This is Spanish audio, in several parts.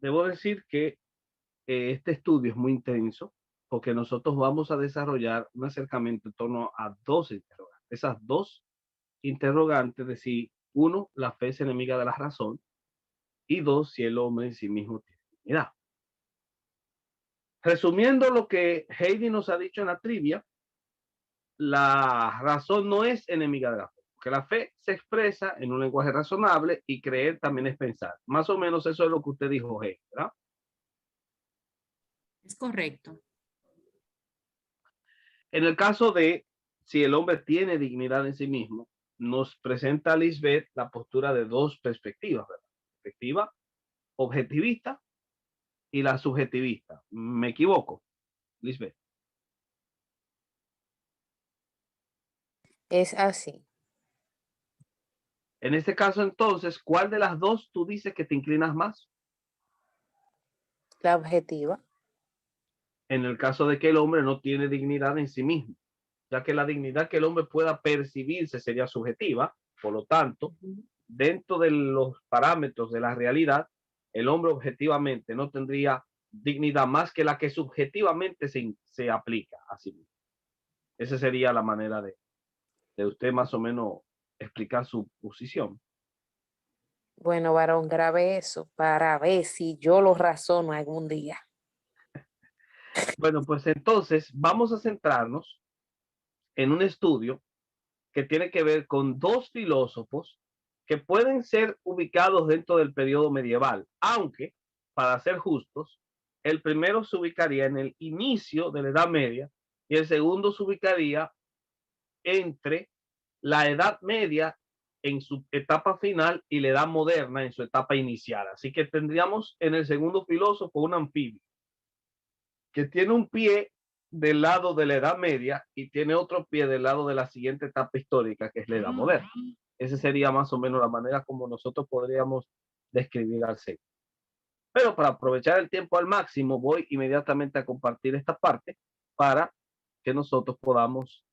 debo decir que este estudio es muy intenso porque nosotros vamos a desarrollar un acercamiento en torno a dos interrogantes. Esas dos interrogantes de si, uno, la fe es enemiga de la razón y dos, si el hombre en sí mismo tiene dignidad. Resumiendo lo que Heidi nos ha dicho en la trivia, la razón no es enemiga de la fe, porque la fe se expresa en un lenguaje razonable y creer también es pensar. Más o menos eso es lo que usted dijo, Heidi, ¿verdad? Es correcto. En el caso de si el hombre tiene dignidad en sí mismo, nos presenta Lisbeth la postura de dos perspectivas, ¿verdad? Perspectiva objetivista y la subjetivista. ¿Me equivoco, Lisbeth? Es así. En este caso, entonces, ¿cuál de las dos tú dices que te inclinas más? La objetiva. En el caso de que el hombre no tiene dignidad en sí mismo, ya que la dignidad que el hombre pueda percibirse sería subjetiva, por lo tanto, dentro de los parámetros de la realidad, el hombre objetivamente no tendría dignidad más que la que subjetivamente se aplica a sí mismo. Esa sería la manera de usted más o menos explicar su posición. Bueno, varón, grabe eso para ver si yo lo razono algún día. Bueno, pues entonces vamos a centrarnos en un estudio que tiene que ver con dos filósofos que pueden ser ubicados dentro del periodo medieval, aunque, para ser justos, el primero se ubicaría en el inicio de la Edad Media y el segundo se ubicaría entre la Edad Media en su etapa final y la Edad Moderna en su etapa inicial. Así que tendríamos en el segundo filósofo un anfibio que tiene un pie del lado de la Edad Media y tiene otro pie del lado de la siguiente etapa histórica, que es la Edad Moderna. Esa sería más o menos la manera como nosotros podríamos describir al ser. Pero para aprovechar el tiempo al máximo, voy inmediatamente a compartir esta parte para que nosotros podamos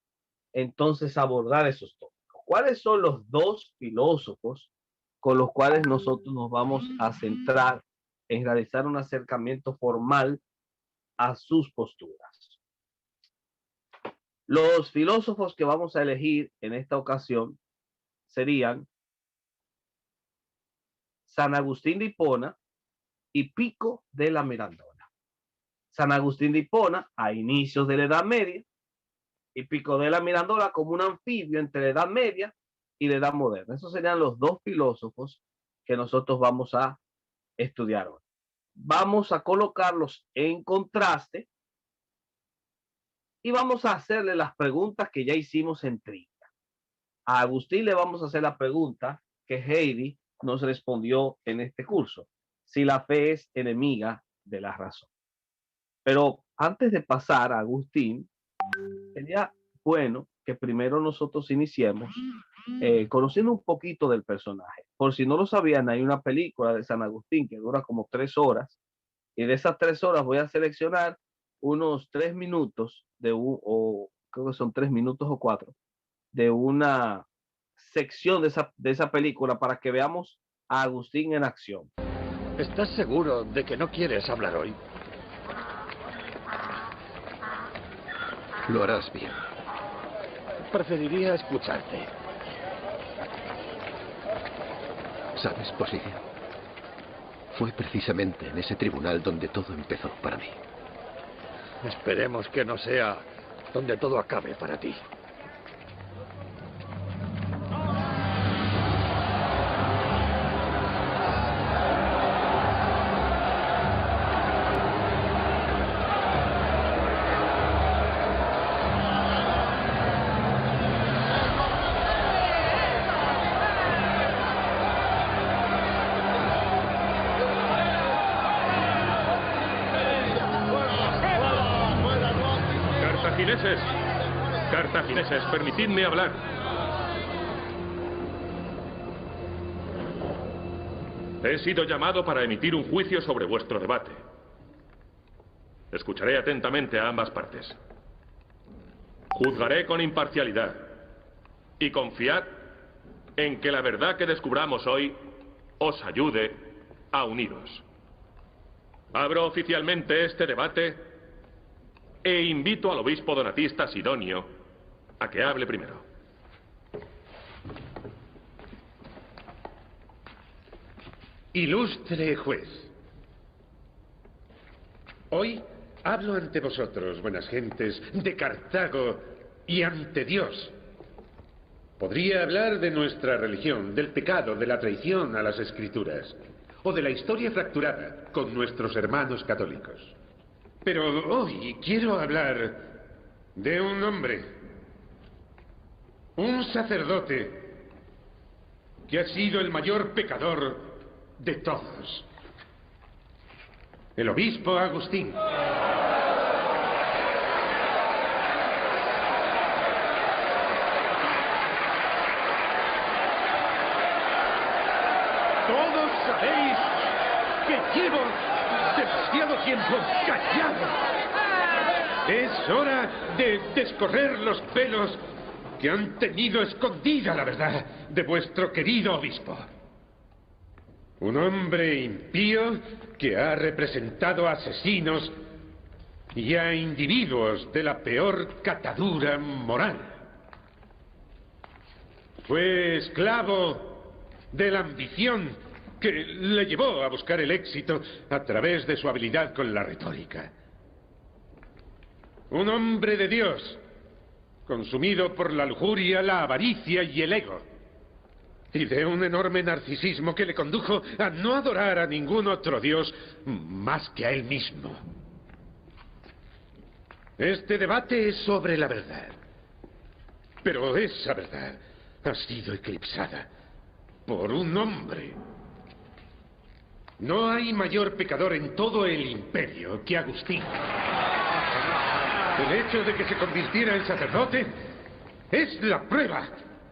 entonces abordar esos tópicos. ¿Cuáles son los dos filósofos con los cuales nosotros nos vamos a centrar en realizar un acercamiento formal a sus posturas? Los filósofos que vamos a elegir en esta ocasión serían San Agustín de Hipona y Pico de la Mirandola. San Agustín de Hipona a inicios de la Edad Media y Pico de la Mirandola como un anfibio entre la Edad Media y la Edad Moderna. Esos serían los dos filósofos que nosotros vamos a estudiar hoy. Vamos a colocarlos en contraste y vamos a hacerle las preguntas que ya hicimos en trivia. A Agustín le vamos a hacer la pregunta que Heidi nos respondió en este curso: si la fe es enemiga de la razón. Pero antes de pasar a Agustín, sería bueno que primero nosotros iniciemos conociendo un poquito del personaje. Por si no lo sabían, hay una película de San Agustín que dura como 3 horas, y de esas 3 horas voy a seleccionar unos 3 minutos o creo que son 3 minutos o 4 de una sección de esa película para que veamos a Agustín en acción. ¿Estás seguro de que no quieres hablar hoy? Lo harás bien. Preferiría escucharte. ¿Sabes, Posidrio? Fue precisamente en ese tribunal donde todo empezó para mí. Esperemos que no sea donde todo acabe para ti. Cartagineses, permitidme hablar. He sido llamado para emitir un juicio sobre vuestro debate. Escucharé atentamente a ambas partes. Juzgaré con imparcialidad y confiad en que la verdad que descubramos hoy os ayude a uniros. Abro oficialmente este debate e invito al obispo donatista Sidonio a que hable primero. Ilustre juez, hoy hablo ante vosotros, buenas gentes, de Cartago y ante Dios. Podría hablar de nuestra religión, del pecado, de la traición a las Escrituras, o de la historia fracturada con nuestros hermanos católicos. Pero hoy quiero hablar de un hombre, un sacerdote, que ha sido el mayor pecador de todos. El obispo Agustín. Todos sabéis que llevo demasiado tiempo callado. Es hora de descorrer los pelos que han tenido escondida la verdad de vuestro querido obispo. Un hombre impío que ha representado a asesinos y a individuos de la peor catadura moral. Fue esclavo de la ambición que le llevó a buscar el éxito a través de su habilidad con la retórica. Un hombre de Dios, consumido por la lujuria, la avaricia y el ego, y de un enorme narcisismo que le condujo a no adorar a ningún otro Dios más que a él mismo. Este debate es sobre la verdad, pero esa verdad ha sido eclipsada por un hombre. No hay mayor pecador en todo el imperio que Agustín. El hecho de que se convirtiera en sacerdote es la prueba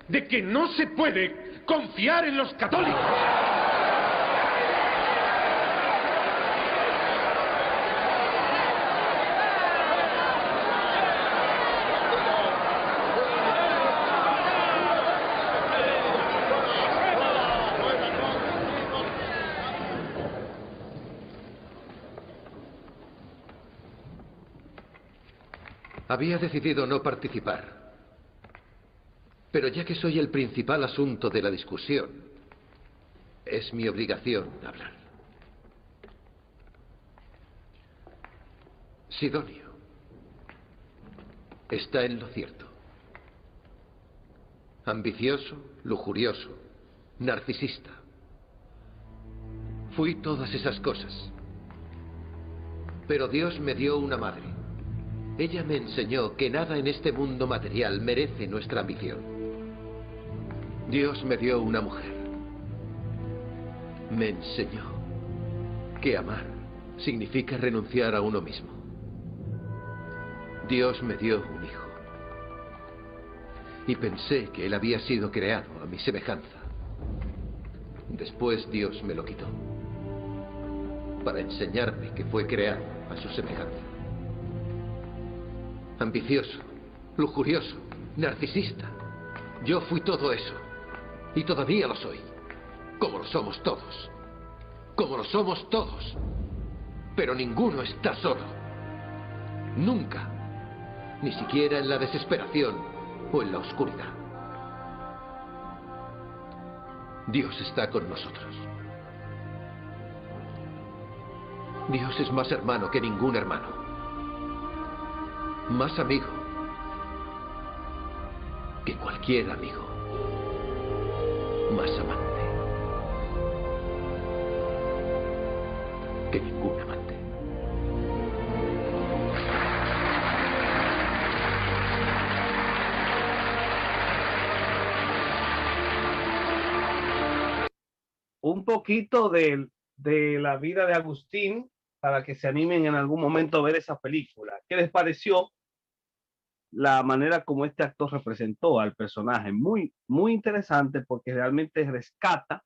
de que no se puede confiar en los católicos. Había decidido no participar. Pero ya que soy el principal asunto de la discusión, es mi obligación hablar. Sidonio está en lo cierto. Ambicioso, lujurioso, narcisista. Fui todas esas cosas. Pero Dios me dio una madre. Ella me enseñó que nada en este mundo material merece nuestra ambición. Dios me dio una mujer. Me enseñó que amar significa renunciar a uno mismo. Dios me dio un hijo. Y pensé que él había sido creado a mi semejanza. Después Dios me lo quitó, para enseñarme que fue creado a su semejanza. Ambicioso, lujurioso, narcisista. Yo fui todo eso. Y todavía lo soy. Como lo somos todos. Como lo somos todos. Pero ninguno está solo. Nunca. Ni siquiera en la desesperación o en la oscuridad. Dios está con nosotros. Dios es más hermano que ningún hermano. Más amigo que cualquier amigo. Más amante que ningún amante. Un poquito de la vida de Agustín para que se animen en algún momento a ver esa película. ¿Qué les pareció la manera como este actor representó al personaje? Muy, muy interesante porque realmente rescata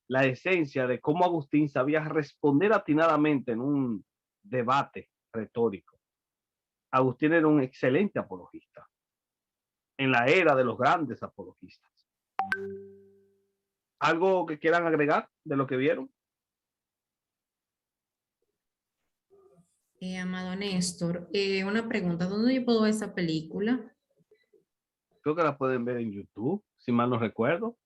la esencia de cómo Agustín sabía responder atinadamente en un debate retórico. Agustín era un excelente apologista en la era de los grandes apologistas. ¿Algo que quieran agregar de lo que vieron? Amado Néstor, una pregunta, ¿dónde yo puedo ver esa película? Creo que la pueden ver en YouTube, si mal no recuerdo.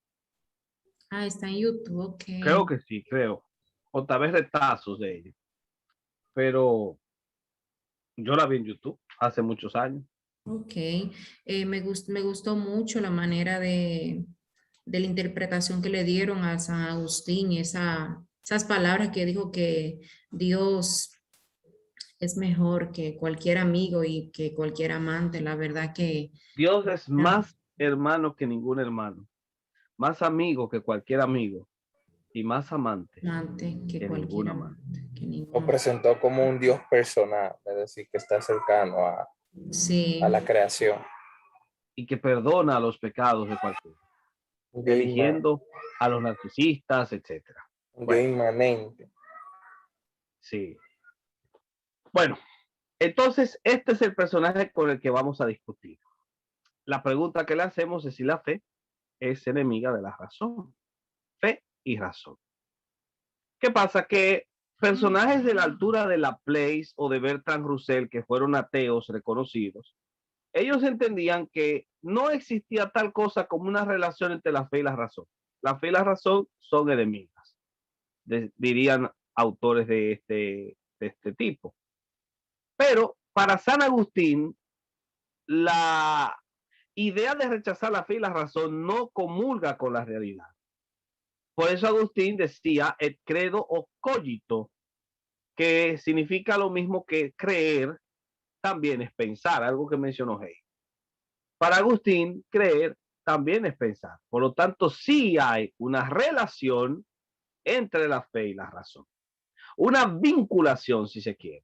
Ah, está en YouTube, ok. Creo que sí, creo. O tal vez retazos de ella. Pero yo la vi en YouTube hace muchos años. Ok, me gustó mucho la manera de la interpretación que le dieron a San Agustín, esas palabras que dijo que Dios es mejor que cualquier amigo y que cualquier amante. La verdad que Dios es más hermano que ningún hermano, más amigo que cualquier amigo y más amante amante que que ningún cualquier amante. amante, que Lo ninguno. presentó como un Dios personal, es decir, que está cercano a Sí, la creación. Y que perdona los pecados de cualquiera, Un Dios, eligiendo a los narcisistas, etcétera. un Dios Bueno, inmanente. sí. Bueno, entonces este es el personaje con el que vamos a discutir. La pregunta que le hacemos es si la fe es enemiga de la razón. Fe y razón. ¿Qué pasa? Que personajes de la altura de Laplace o de Bertrand Russell, que fueron ateos reconocidos, ellos entendían que no existía tal cosa como una relación entre la fe y la razón. La fe y la razón son enemigas, dirían autores de este tipo. Pero para San Agustín, la idea de rechazar la fe y la razón no comulga con la realidad. Por eso Agustín decía et credo o cogito, que significa lo mismo que creer, también es pensar, algo que mencionó Hey. Para Agustín, creer también es pensar. Por lo tanto, sí hay una relación entre la fe y la razón. Una vinculación, si se quiere.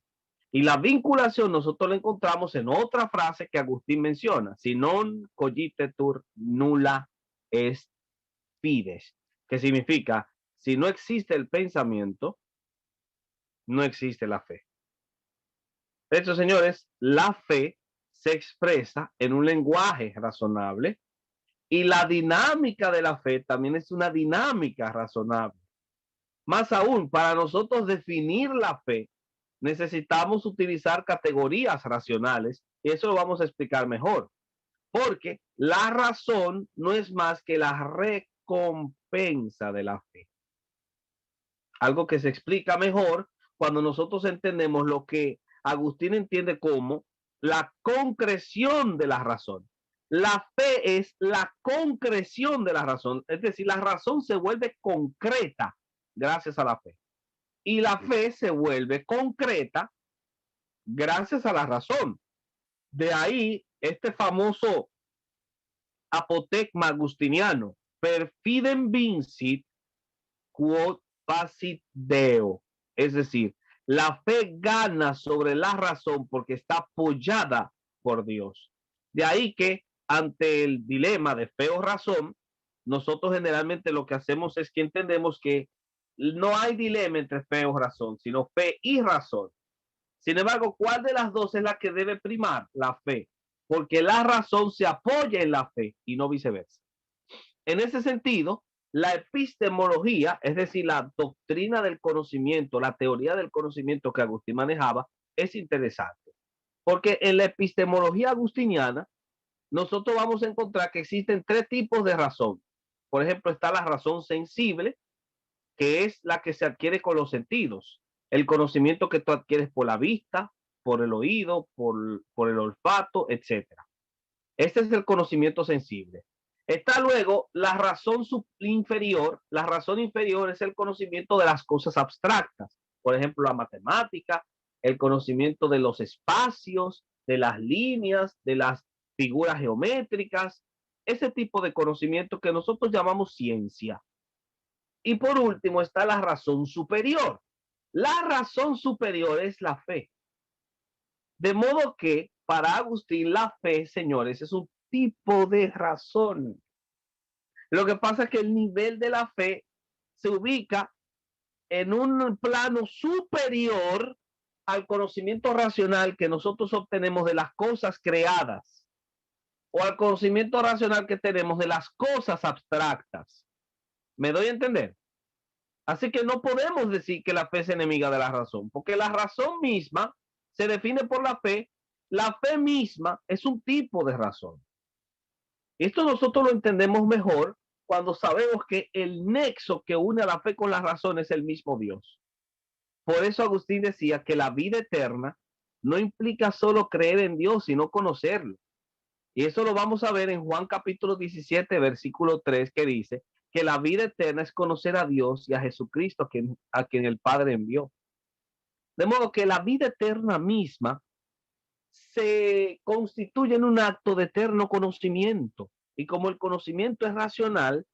Y la vinculación nosotros la encontramos en otra frase que Agustín menciona: si non cogitetur nulla est fides, que significa, si no existe el pensamiento, no existe la fe. De hecho, señores, la fe se expresa en un lenguaje razonable y la dinámica de la fe también es una dinámica razonable. Más aún, para nosotros definir la fe, necesitamos utilizar categorías racionales y eso lo vamos a explicar mejor, porque la razón no es más que la recompensa de la fe. Algo que se explica mejor cuando nosotros entendemos lo que Agustín entiende como la concreción de la razón. La fe es la concreción de la razón, es decir, la razón se vuelve concreta gracias a la fe. Y la fe se vuelve concreta gracias a la razón. De ahí este famoso apotegma agustiniano: per fidem vincit quod facit Deo. Es decir, la fe gana sobre la razón porque está apoyada por Dios. De ahí que ante el dilema de fe o razón, nosotros generalmente lo que hacemos es que entendemos que no hay dilema entre fe o razón, sino fe y razón. Sin embargo, ¿cuál de las dos es la que debe primar? La fe, porque la razón se apoya en la fe y no viceversa. En ese sentido, la epistemología, es decir, la doctrina del conocimiento, la teoría del conocimiento que Agustín manejaba, es interesante, porque en la epistemología agustiniana nosotros vamos a encontrar que existen tres tipos de razón. Por ejemplo, está la razón sensible, que es la que se adquiere con los sentidos, el conocimiento que tú adquieres por la vista, por el oído, por el olfato, etcétera. Este es el conocimiento sensible. Está luego la razón inferior. La razón inferior es el conocimiento de las cosas abstractas. Por ejemplo, la matemática, el conocimiento de los espacios, de las líneas, de las figuras geométricas, ese tipo de conocimiento que nosotros llamamos ciencia. Y por último está la razón superior. La razón superior es la fe. De modo que para Agustín la fe, señores, es un tipo de razón. Lo que pasa es que el nivel de la fe se ubica en un plano superior al conocimiento racional que nosotros obtenemos de las cosas creadas o al conocimiento racional que tenemos de las cosas abstractas. ¿Me doy a entender? Así que no podemos decir que la fe es enemiga de la razón, porque la razón misma se define por la fe. La fe misma es un tipo de razón. Esto nosotros lo entendemos mejor cuando sabemos que el nexo que une a la fe con la razón es el mismo Dios. Por eso Agustín decía que la vida eterna no implica solo creer en Dios, sino conocerlo. Y eso lo vamos a ver en Juan capítulo 17, versículo 3, que dice que la vida eterna es conocer a Dios y a Jesucristo, a quien el Padre envió. De modo que la vida eterna misma se constituye en un acto de eterno conocimiento. Y como el conocimiento es racional,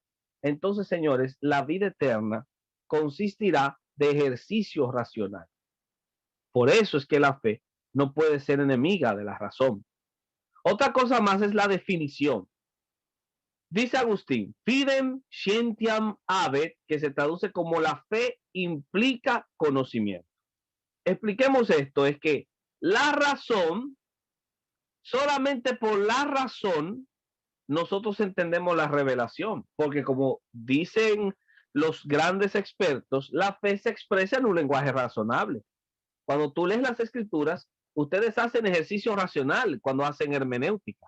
entonces, señores, la vida eterna consistirá de ejercicio racional. Por eso es que la fe no puede ser enemiga de la razón. Otra cosa más es la definición. Dice Agustín, fidem scientiam habet, que se traduce como la fe implica conocimiento. Expliquemos esto, es que la razón, solamente por la razón, nosotros entendemos la revelación, porque como dicen los grandes expertos, la fe se expresa en un lenguaje razonable. Cuando tú lees las escrituras, ustedes hacen ejercicio racional cuando hacen hermenéutica.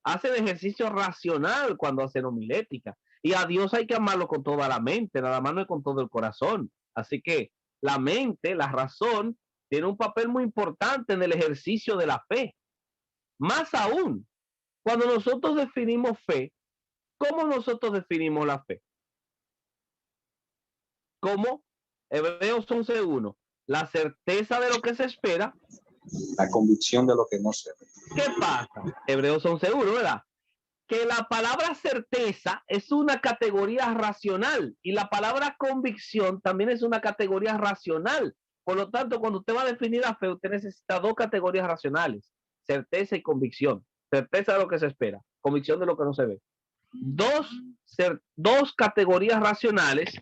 Hacen ejercicio racional cuando hacen homilética. Y a Dios hay que amarlo con toda la mente, nada más no es con todo el corazón. Así que la mente, la razón, tiene un papel muy importante en el ejercicio de la fe. Más aún, cuando nosotros definimos fe, ¿cómo nosotros definimos la fe? Como Hebreos 11:1, la certeza de lo que se espera. La convicción de lo que no se ve. ¿Qué pasa? Hebreos 11:1, ¿verdad? Que la palabra certeza es una categoría racional y la palabra convicción también es una categoría racional. Por lo tanto, cuando usted va a definir la fe, usted necesita dos categorías racionales, certeza y convicción. Certeza de lo que se espera, convicción de lo que no se ve. Dos categorías racionales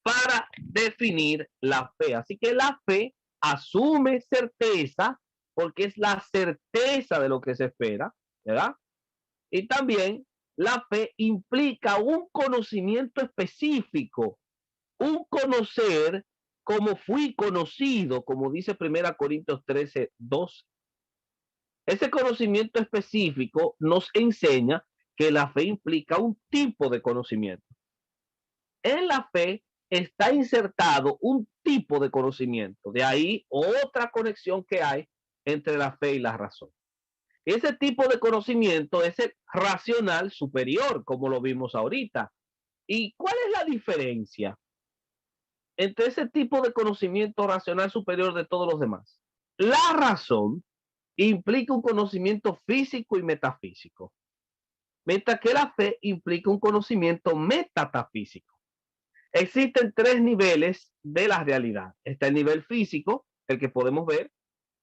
para definir la fe. Así que la fe asume certeza porque es la certeza de lo que se espera, ¿verdad? Y también la fe implica un conocimiento específico, un conocer como fui conocido, como dice 1 Corintios 13:12. Ese conocimiento específico nos enseña que la fe implica un tipo de conocimiento. En la fe está insertado un tipo de conocimiento. De ahí otra conexión que hay entre la fe y la razón. Ese tipo de conocimiento es el racional superior, como lo vimos ahorita. ¿Y cuál es la diferencia entre ese tipo de conocimiento racional superior de todos los demás? La razón implica un conocimiento físico y metafísico, mientras que la fe implica un conocimiento metafísico. Existen tres niveles de la realidad. Está el nivel físico, el que podemos ver,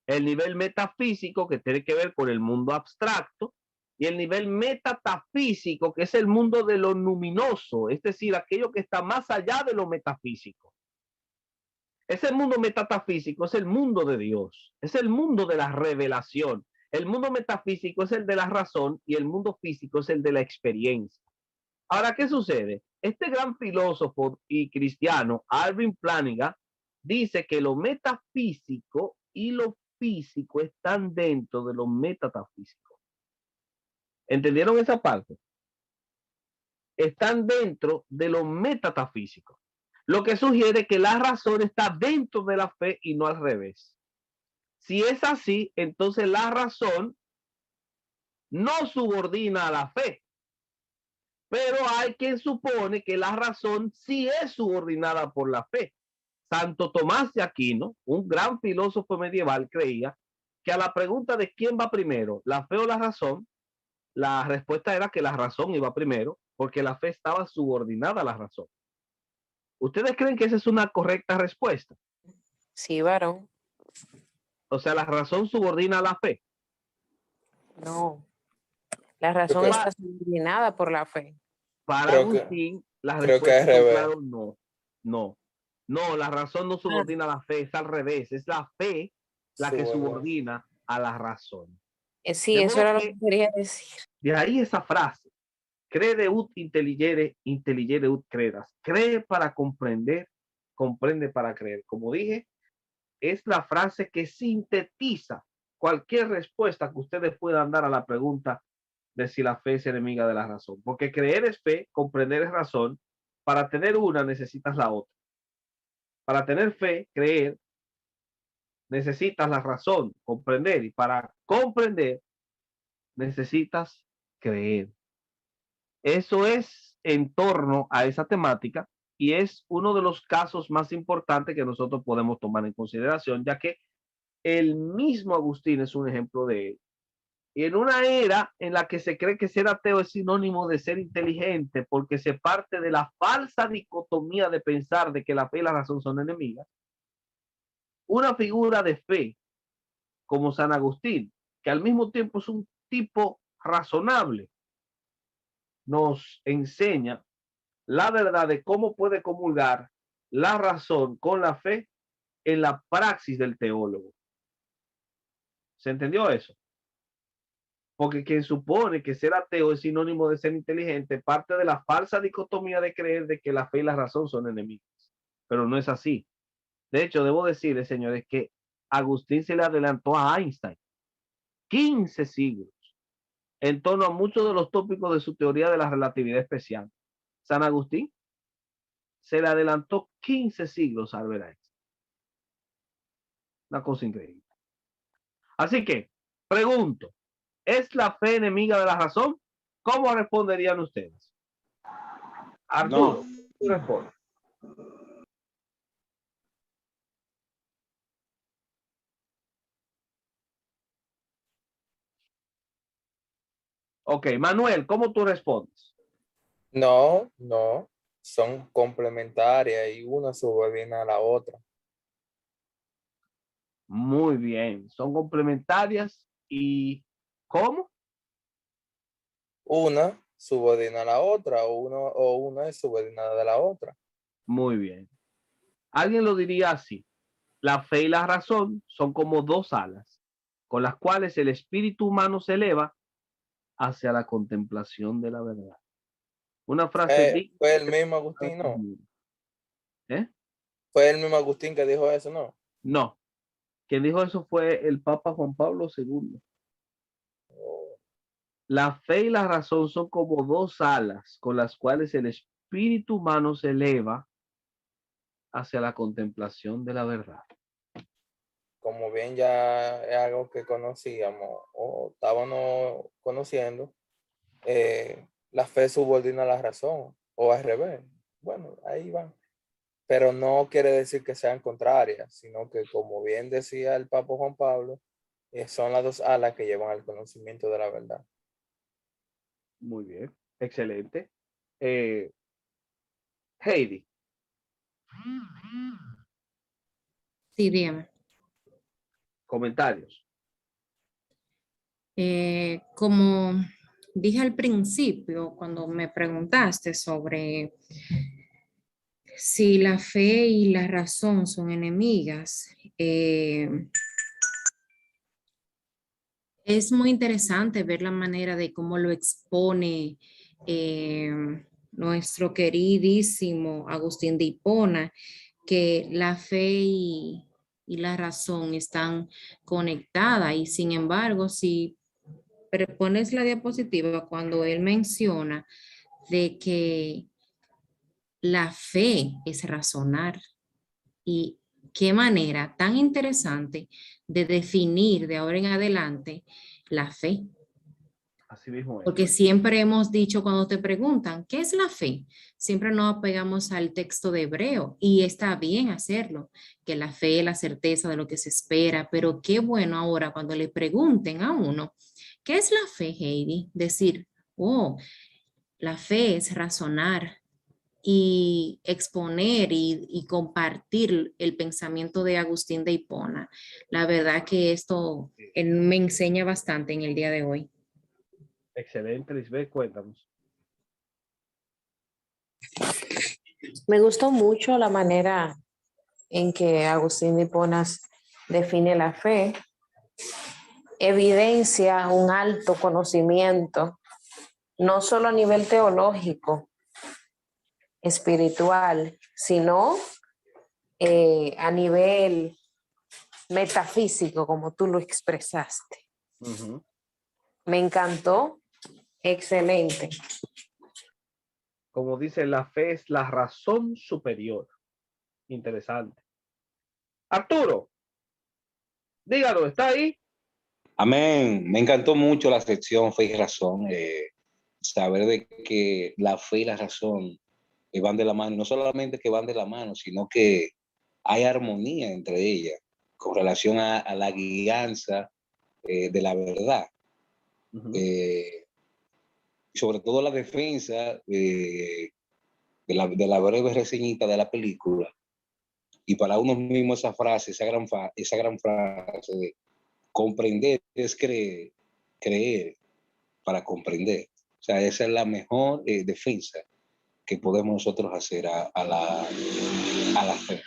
el nivel metafísico, que tiene que ver con el mundo abstracto, y el nivel metafísico, que es el mundo de lo luminoso, es decir, aquello que está más allá de lo metafísico. Ese mundo metafísico es el mundo de Dios, es el mundo de la revelación. El mundo metafísico es el de la razón y el mundo físico es el de la experiencia. Ahora, ¿qué sucede? Este gran filósofo y cristiano, Alvin Plantinga, dice que lo metafísico y lo físico están dentro de lo metafísico. ¿Entendieron esa parte? Están dentro de lo metafísico. Lo que sugiere que la razón está dentro de la fe y no al revés. Si es así, entonces la razón no subordina a la fe. Pero hay quien supone que la razón sí es subordinada por la fe. Santo Tomás de Aquino, un gran filósofo medieval, creía que a la pregunta de quién va primero, la fe o la razón, la respuesta era que la razón iba primero, porque la fe estaba subordinada a la razón. ¿Ustedes creen que esa es una correcta respuesta? Sí, varón. O sea, la razón subordina a la fe. No. La razón está subordinada por la fe. Para Agustín, la respuesta es claro, no. No, la razón no subordina a la fe, es al revés. Es la fe la que subordina a la razón. Sí, eso era lo que quería decir. De ahí esa frase. Crede ut intelligere, intelligere ut credas. Cree para comprender, comprende para creer. Como dije, es la frase que sintetiza cualquier respuesta que ustedes puedan dar a la pregunta de si la fe es enemiga de la razón. Porque creer es fe, comprender es razón. Para tener una necesitas la otra. Para tener fe, creer, necesitas la razón, comprender. Y para comprender, necesitas creer. Eso es en torno a esa temática y es uno de los casos más importantes que nosotros podemos tomar en consideración, ya que el mismo Agustín es un ejemplo de él. Y en una era en la que se cree que ser ateo es sinónimo de ser inteligente porque se parte de la falsa dicotomía de pensar de que la fe y la razón son enemigas, una figura de fe como San Agustín, que al mismo tiempo es un tipo razonable, nos enseña la verdad de cómo puede comulgar la razón con la fe en la praxis del teólogo. ¿Se entendió eso? Porque quien supone que ser ateo es sinónimo de ser inteligente parte de la falsa dicotomía de creer de que la fe y la razón son enemigas. Pero no es así. De hecho, debo decirles, señores, que Agustín se le adelantó a Einstein 15 siglos en torno a muchos de los tópicos de su teoría de la relatividad especial. San Agustín se le adelantó 15 siglos a Albert Einstein. Una cosa increíble. Así que, pregunto, ¿es la fe enemiga de la razón? ¿Cómo responderían ustedes? Arturo, tú respondes. Ok, Manuel, ¿cómo tú respondes? No, no, son complementarias y una subordina a la otra. Muy bien, son complementarias y ¿cómo? Una subordina a la otra o una es subordinada de la otra. Muy bien. Alguien lo diría así. La fe y la razón son como dos alas con las cuales el espíritu humano se eleva hacia la contemplación de la verdad. Una frase digna. Fue el mismo Agustín, ¿no? ¿Eh? Fue el mismo Agustín que dijo eso, ¿no? No. Quien dijo eso fue el Papa Juan Pablo II. La fe y la razón son como dos alas con las cuales el espíritu humano se eleva hacia la contemplación de la verdad. Como bien ya es algo que conocíamos o estábamos conociendo, la fe subordina a la razón o al revés. Bueno, ahí van. Pero no quiere decir que sean contrarias, sino que, como bien decía el Papa Juan Pablo, son las dos alas que llevan al conocimiento de la verdad. Muy bien, excelente. Heidi. Sí, dígame. Comentarios. Como dije al principio, cuando me preguntaste sobre si la fe y la razón son enemigas, es muy interesante ver la manera de cómo lo expone nuestro queridísimo Agustín de Hipona, que la fe y la razón están conectadas y sin embargo, si pones la diapositiva cuando él menciona de que la fe es razonar y qué manera tan interesante de definir de ahora en adelante la fe. Así mismo es. Porque siempre hemos dicho cuando te preguntan, ¿qué es la fe? Siempre nos apegamos al texto de Hebreo y está bien hacerlo, que la fe es la certeza de lo que se espera, pero qué bueno ahora cuando le pregunten a uno, ¿qué es la fe, Heidi? Decir, oh, la fe es razonar y exponer y compartir el pensamiento de Agustín de Hipona. La verdad que esto me enseña bastante en el día de hoy. Excelente, Lisbeth, cuéntanos. Me gustó mucho la manera en que Agustín de Hipona define la fe. Evidencia un alto conocimiento, no solo a nivel teológico, espiritual, sino a nivel metafísico, como tú lo expresaste. Ujú. Me encantó. Excelente. Como dice, la fe es la razón superior. Interesante. Arturo, dígalo, ¿está ahí? Amén. Me encantó mucho la sección Fe y Razón. Saber de que la fe y la razón van de la mano. No solamente que van de la mano, sino que hay armonía entre ellas con relación a la guianza de la verdad. Ujú. Sobre todo la defensa de la breve reseñita de la película. Y para uno mismo esa frase, esa gran frase de comprender es creer, creer para comprender. O sea, esa es la mejor defensa que podemos nosotros hacer a la fe.